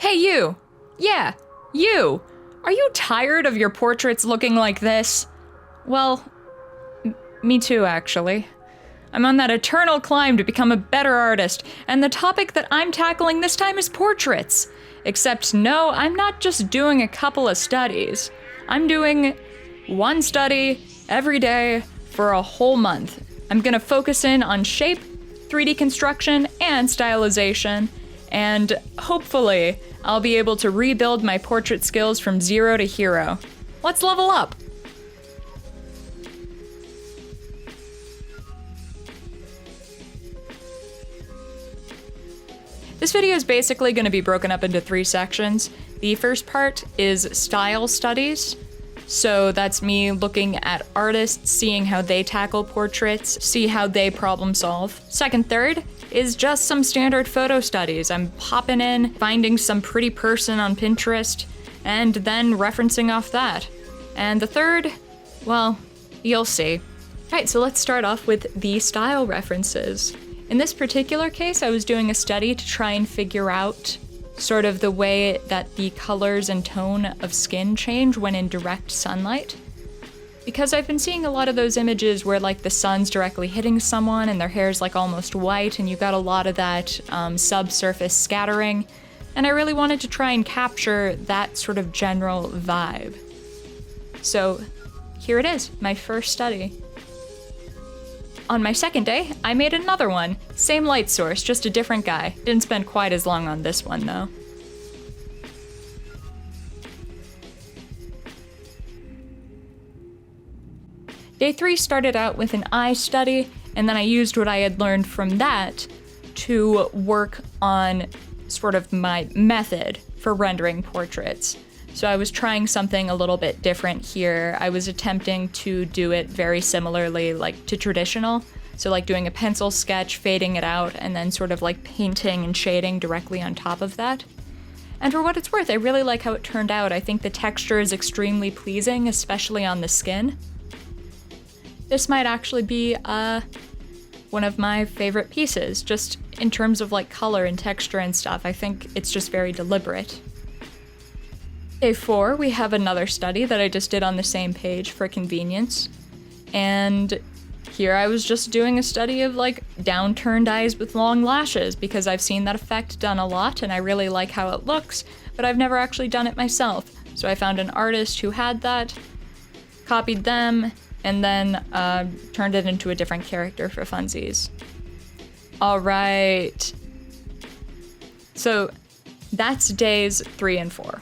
Hey you! Yeah, you! Are you tired of your portraits looking like this? Well, me too, actually. I'm on that eternal climb to become a better artist, and the topic that I'm tackling this time is portraits. Except no, I'm not just doing a couple of studies. I'm doing one study every day for a whole month. I'm gonna focus in on shape, 3D construction, and stylization, and hopefully I'll be able to rebuild my portrait skills from 0 to hero. Let's level up! This video is basically going to be broken up into 3 sections. The first part is style studies. So that's me looking at artists, seeing how they tackle portraits, see how they problem solve. Second, third is just some standard photo studies. I'm popping in, finding some pretty person on Pinterest, and then referencing off that. And the third, well, you'll see. Alright, so let's start off with the style references. In this particular case, I was doing a study to try and figure out sort of the way that the colors and tone of skin change when in direct sunlight. Because I've been seeing a lot of those images where like the sun's directly hitting someone and their hair's like almost white and you got a lot of that subsurface scattering, and I really wanted to try and capture that sort of general vibe. So here it is, my first study. On my second day, I made another one. Same light source, just a different guy. Didn't spend quite as long on this one, though. Day 3 started out with an eye study, and then I used what I had learned from that to work on sort of my method for rendering portraits. So I was trying something a little bit different here. I was attempting to do it very similarly like to traditional. So like doing a pencil sketch, fading it out, and then sort of like painting and shading directly on top of that. And for what it's worth, I really like how it turned out. I think the texture is extremely pleasing, especially on the skin. This might actually be one of my favorite pieces, just in terms of like color and texture and stuff. I think it's just very deliberate. Day 4, we have another study that I just did on the same page for convenience. And here I was just doing a study of like downturned eyes with long lashes because I've seen that effect done a lot and I really like how it looks, but I've never actually done it myself. So I found an artist who had that, copied them, and then turned it into a different character for funsies. All right. So that's days 3 and 4.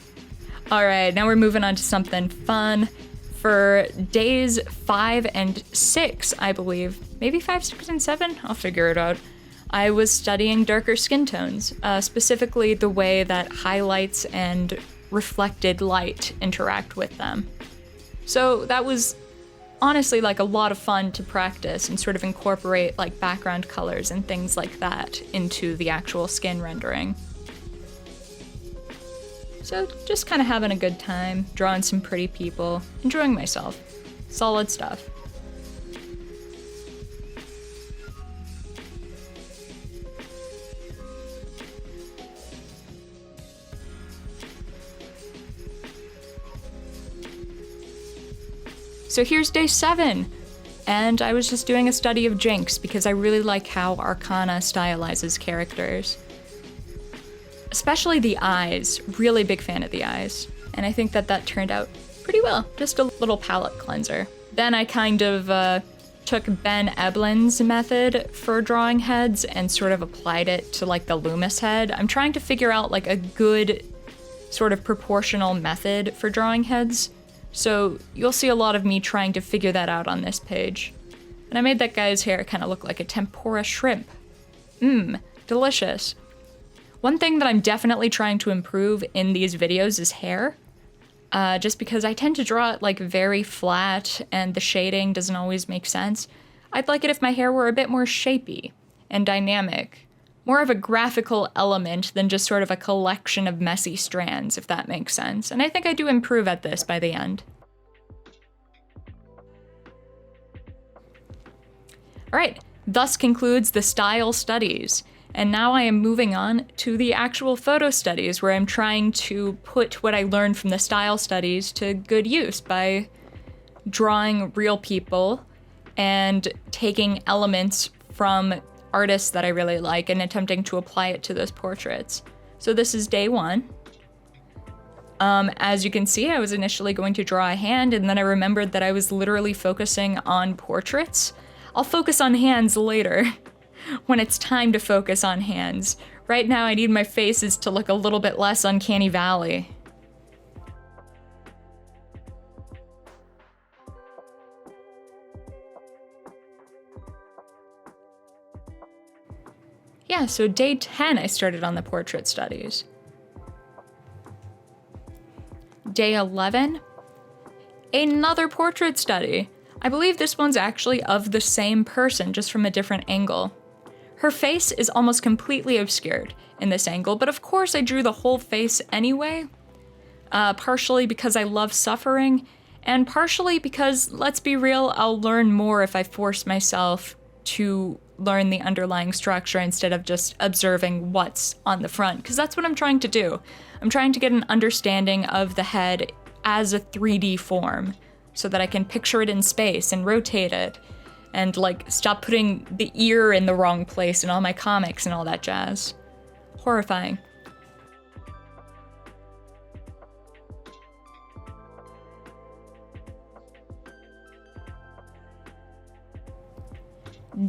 All right, now we're moving on to something fun. For days 5 and 6, I believe, maybe 5, 6, and 7, I'll figure it out. I was studying darker skin tones, specifically the way that highlights and reflected light interact with them. So that was honestly like a lot of fun to practice and sort of incorporate like background colors and things like that into the actual skin rendering. So just kind of having a good time, drawing some pretty people, enjoying myself. Solid stuff. So here's day 7, and I was just doing a study of Jinx because I really like how Arcana stylizes characters. Especially the eyes, really big fan of the eyes. And I think that turned out pretty well, just a little palette cleanser. Then I kind of took Ben Eblin's method for drawing heads and sort of applied it to like the Loomis head. I'm trying to figure out like a good sort of proportional method for drawing heads. So you'll see a lot of me trying to figure that out on this page. And I made that guy's hair kind of look like a tempura shrimp. Delicious. One thing that I'm definitely trying to improve in these videos is hair. Just because I tend to draw it like very flat and the shading doesn't always make sense. I'd like it if my hair were a bit more shapy and dynamic. More of a graphical element than just sort of a collection of messy strands, if that makes sense. And I think I do improve at this by the end. Alright, thus concludes the style studies. And now I am moving on to the actual photo studies, where I'm trying to put what I learned from the style studies to good use by drawing real people and taking elements from artists that I really like and attempting to apply it to those portraits. So this is day 1. As you can see, I was initially going to draw a hand, and then I remembered that I was literally focusing on portraits. I'll focus on hands later, when it's time to focus on hands. Right now, I need my faces to look a little bit less uncanny valley. Yeah, so day 10, I started on the portrait studies. Day 11, another portrait study. I believe this one's actually of the same person, just from a different angle. Her face is almost completely obscured in this angle, but of course I drew the whole face anyway, partially because I love suffering, and partially because, let's be real, I'll learn more if I force myself to learn the underlying structure instead of just observing what's on the front, because that's what I'm trying to do. I'm trying to get an understanding of the head as a 3D form so that I can picture it in space and rotate it and like stop putting the ear in the wrong place in all my comics and all that jazz. Horrifying.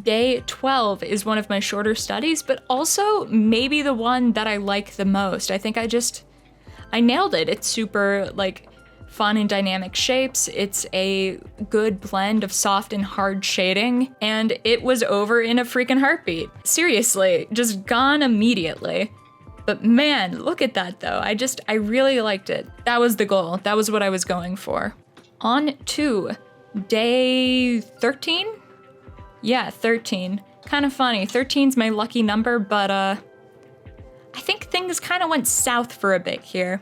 Day 12 is one of my shorter studies, but also maybe the one that I like the most. I think I nailed it. It's super like fun and dynamic shapes. It's a good blend of soft and hard shading, and it was over in a freaking heartbeat. Seriously, just gone immediately. But man, look at that though. I really liked it. That was the goal. That was what I was going for. On to day 13? Yeah, 13. Kind of funny. 13's my lucky number, but I think things kind of went south for a bit here.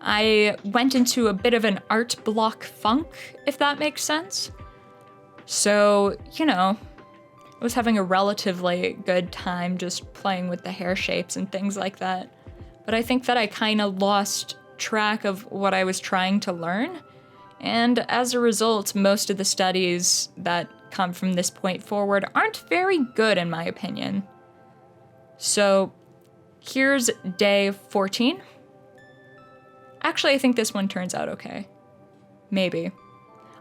I went into a bit of an art block funk, if that makes sense. So, you know, I was having a relatively good time just playing with the hair shapes and things like that. But I think that I kind of lost track of what I was trying to learn. And as a result, most of the studies that come from this point forward aren't very good in my opinion. So here's day 14. Actually, I think this one turns out okay. Maybe.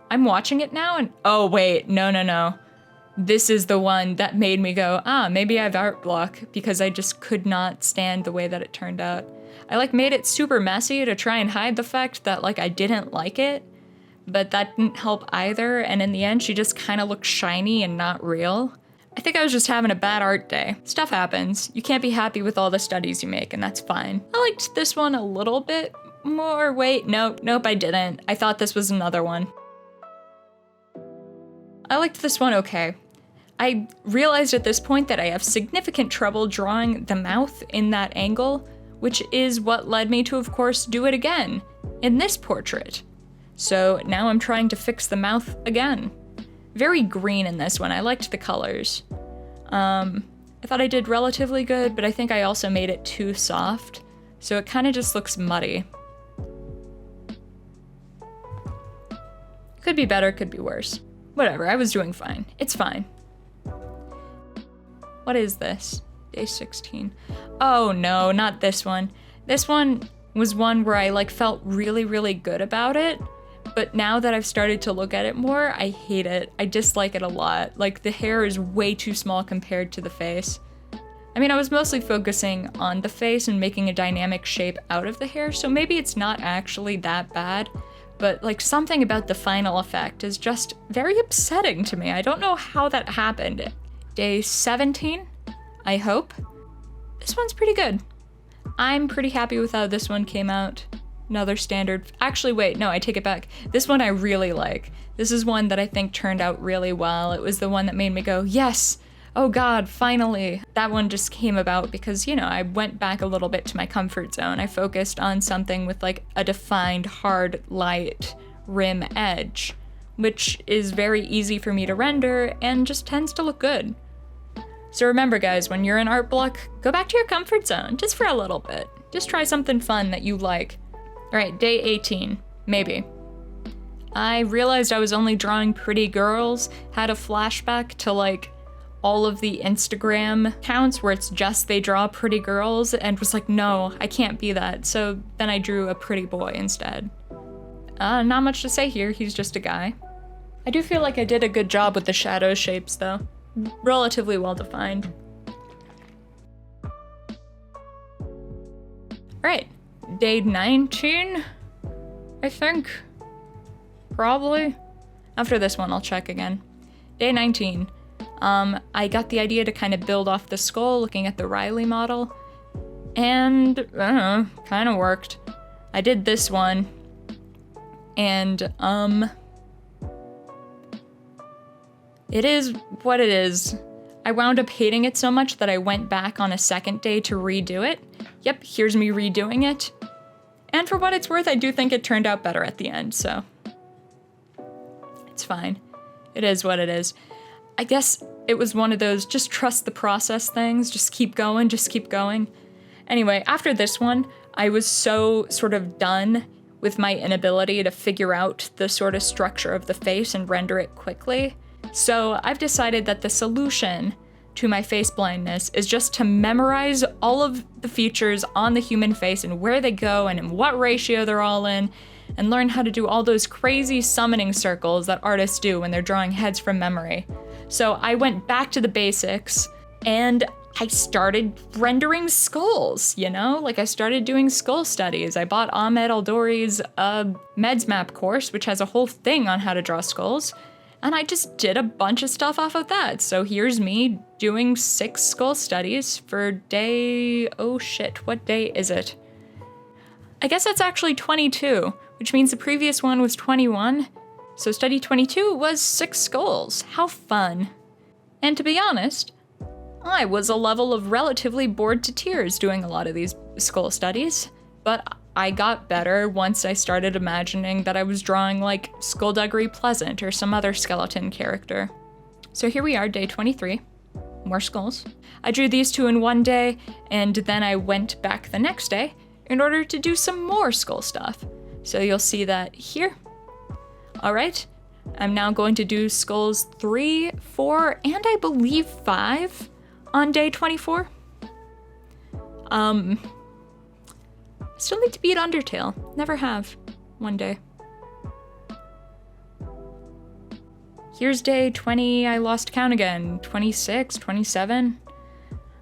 I'm watching it now and oh wait, no. This is the one that made me go, maybe I have art block, because I just could not stand the way that it turned out. I like made it super messy to try and hide the fact that like I didn't like it, but that didn't help either, and in the end she just kind of looked shiny and not real. I think I was just having a bad art day. Stuff happens. You can't be happy with all the studies you make, and that's fine. I liked this one a little bit more. Wait, nope, I didn't. I thought this was another one. I liked this one okay. I realized at this point that I have significant trouble drawing the mouth in that angle, which is what led me to, of course, do it again in this portrait. So now I'm trying to fix the mouth again. Very green in this one. I liked the colors. I thought I did relatively good, but I think I also made it too soft, so it kind of just looks muddy. Could be better, could be worse. Whatever, I was doing fine. It's fine. What is this? Day 16. Oh no, not this one. This one was one where I like felt really, really good about it. But now that I've started to look at it more, I hate it. I dislike it a lot. Like, the hair is way too small compared to the face. I mean, I was mostly focusing on the face and making a dynamic shape out of the hair, so maybe it's not actually that bad. But, like, something about the final effect is just very upsetting to me. I don't know how that happened. Day 17, I hope. This one's pretty good. I'm pretty happy with how this one came out. Another standard. Actually, wait, no, I take it back. This one I really like. This is one that I think turned out really well. It was the one that made me go, yes! Oh god, finally! That one just came about because, you know, I went back a little bit to my comfort zone. I focused on something with like a defined, hard, light rim edge, which is very easy for me to render and just tends to look good. So remember guys, when you're in art block, go back to your comfort zone, just for a little bit. Just try something fun that you like. All right, day 18, maybe. I realized I was only drawing pretty girls, had a flashback to like all of the Instagram accounts where it's just they draw pretty girls, and was like, no, I can't be that. So then I drew a pretty boy instead. Not much to say here, he's just a guy. I do feel like I did a good job with the shadow shapes though. Relatively well defined. Alright, day 19, I think. Probably. After this one, I'll check again. Day 19. I got the idea to kind of build off the skull looking at the Riley model. And, I don't know, kind of worked. I did this one. And, it is what it is. I wound up hating it so much that I went back on a second day to redo it. Yep, here's me redoing it. And for what it's worth, I do think it turned out better at the end, so it's fine. It is what it is. I guess it was one of those just trust the process things, just keep going, just keep going. Anyway, after this one, I was so sort of done with my inability to figure out the sort of structure of the face and render it quickly. So I've decided that the solution to my face blindness is just to memorize all of the features on the human face and where they go and in what ratio they're all in, and learn how to do all those crazy summoning circles that artists do when they're drawing heads from memory. So I went back to the basics and I started rendering skulls, you know? Like I started doing skull studies. I bought Ahmed Aldori's Meds Map course, which has a whole thing on how to draw skulls. And I just did a bunch of stuff off of that. So here's me doing 6 skull studies for day, oh shit, what day is it? I guess that's actually 22, which means the previous one was 21. So study 22 was 6 skulls. How fun. And to be honest, I was a level of relatively bored to tears doing a lot of these skull studies, but I got better once I started imagining that I was drawing like Skullduggery Pleasant or some other skeleton character. So here we are, day 23, more skulls. I drew these 2 in one day, and then I went back the next day in order to do some more skull stuff. So you'll see that here. All right, I'm now going to do skulls 3, 4, and I believe 5 on day 24. Still need to beat Undertale. Never have. One day. Here's day 20, I lost count again. 26, 27.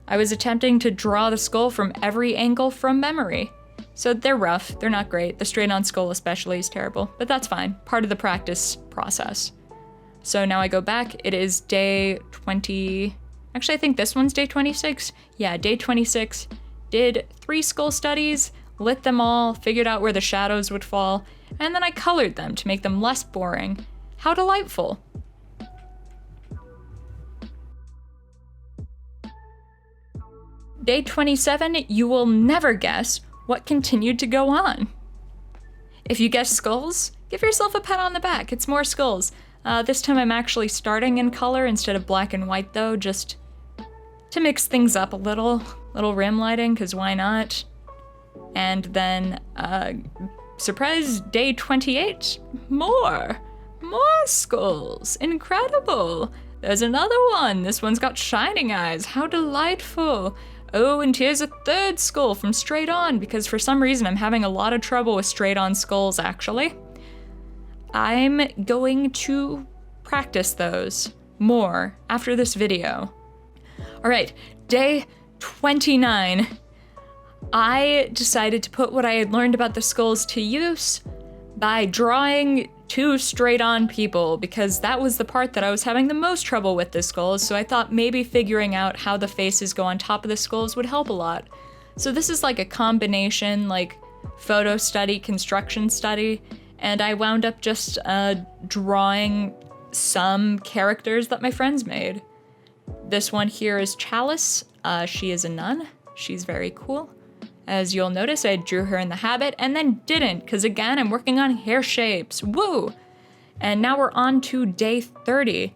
I was attempting to draw the skull from every angle from memory. So they're rough, they're not great. The straight-on skull especially is terrible, but that's fine. Part of the practice process. So now I go back, it is day 20... Actually, I think this one's day 26. Yeah, day 26. Did 3 skull studies, lit them all, figured out where the shadows would fall, and then I colored them to make them less boring. How delightful. Day 27, you will never guess what continued to go on. If you guessed skulls, give yourself a pat on the back, it's more skulls. This time I'm actually starting in color instead of black and white though, just to mix things up a little rim lighting, cause why not? And then, surprise, day 28, more skulls, incredible. There's another one, this one's got shining eyes, how delightful. Oh, and here's a 3rd skull from Straight On, because for some reason I'm having a lot of trouble with straight on skulls, actually. I'm going to practice those more after this video. All right, day 29. I decided to put what I had learned about the skulls to use by drawing 2 straight-on people, because that was the part that I was having the most trouble with the skulls, so I thought maybe figuring out how the faces go on top of the skulls would help a lot. So this is like a combination, like photo study, construction study, and I wound up just drawing some characters that my friends made. This one here is Chalice. She is a nun. She's very cool. As you'll notice, I drew her in the habit and then didn't, because again, I'm working on hair shapes. Woo! And now we're on to day 30,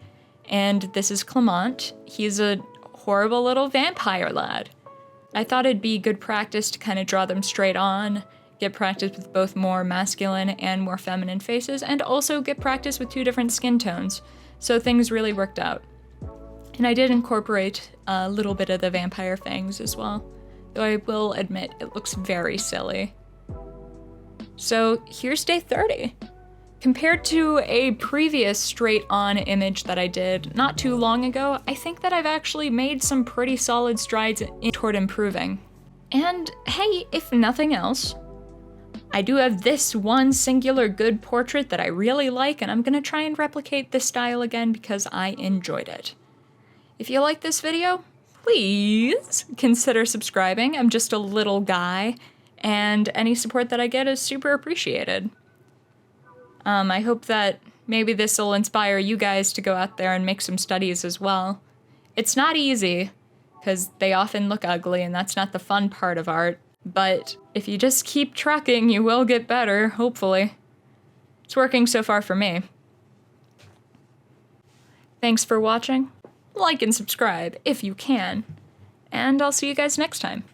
and this is Clement. He's a horrible little vampire lad. I thought it'd be good practice to kind of draw them straight on, get practice with both more masculine and more feminine faces, and also get practice with 2 different skin tones, so things really worked out. And I did incorporate a little bit of the vampire fangs as well, though I will admit it looks very silly. So here's day 30. Compared to a previous straight-on image that I did not too long ago, I think that I've actually made some pretty solid strides toward improving. And hey, if nothing else, I do have this one singular good portrait that I really like, and I'm gonna try and replicate this style again because I enjoyed it. If you like this video, please consider subscribing. I'm just a little guy, and any support that I get is super appreciated. I hope that maybe this will inspire you guys to go out there and make some studies as well. It's not easy, because they often look ugly, and that's not the fun part of art. But if you just keep trucking, you will get better, hopefully. It's working so far for me. Thanks for watching. Like and subscribe if you can. And I'll see you guys next time.